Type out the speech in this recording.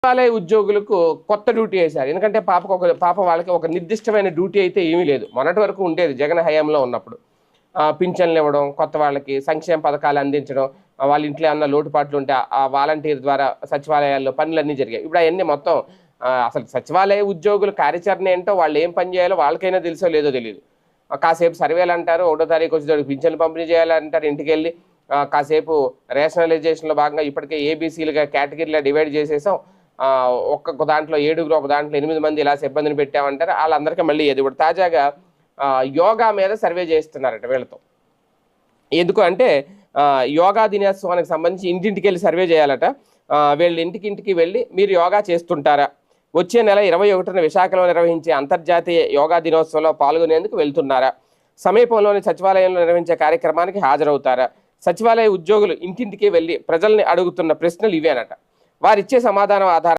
సచివాలయ ఉద్యోగులకు కొత్త డ్యూటీ వేశారు. ఎందుకంటే పాప వాళ్ళకి ఒక నిర్దిష్టమైన డ్యూటీ అయితే ఏమీ లేదు. మొన్నటి వరకు ఉండేది జగన్ హయాంలో ఉన్నప్పుడు. పింఛన్లు ఇవ్వడం, కొత్త వాళ్ళకి సంక్షేమ పథకాలు అందించడం, వాళ్ళ ఇంట్లో ఏమన్నా లోటుపాట్లు ఉంటే ఆ వాలంటీర్ ద్వారా సచివాలయాల్లో పనులన్నీ జరిగాయి. ఇప్పుడు అవన్నీ మొత్తం అసలు సచివాలయ ఉద్యోగుల కార్యాచరణ ఏంటో, వాళ్ళు ఏం పని చేయాలో వాళ్ళకైనా తెలుసో లేదో తెలియదు. కాసేపు సర్వేలు అంటారు, 1వ తారీఖు వచ్చేటప్పుడు పింఛన్లు పంపిణీ చేయాలంటారు, ఇంటికెళ్ళి కాసేపు రేషనలైజేషన్లో భాగంగా ఇప్పటికే ఏబీసీలుగా కేటగిరీలా డివైడ్ చేసేసాం, ఒక్కొక్క దాంట్లో 7, ఒక దాంట్లో 8 మంది ఇలా సిబ్బందిని పెట్టామంటారు. వాళ్ళందరికీ మళ్ళీ ఏది ఇప్పుడు తాజాగా యోగా మీద సర్వే చేస్తున్నారట వీళ్ళతో. ఎందుకు అంటే యోగా దినోత్సవానికి సంబంధించి ఇంటింటికి వెళ్ళి సర్వే చేయాలట. వీళ్ళు ఇంటికి వెళ్ళి మీరు యోగా చేస్తుంటారా, వచ్చే నెల 21న విశాఖలో నిర్వహించే అంతర్జాతీయ యోగా దినోత్సవంలో పాల్గొనేందుకు వెళ్తున్నారా, సమీపంలోని సచివాలయంలో నిర్వహించే కార్యక్రమానికి హాజరవుతారా, సచివాలయ ఉద్యోగులు ఇంటింటికి వెళ్ళి ప్రజల్ని అడుగుతున్న ప్రశ్నలు ఇవేనట. వారిచ్చే సమాధానం ఆధారం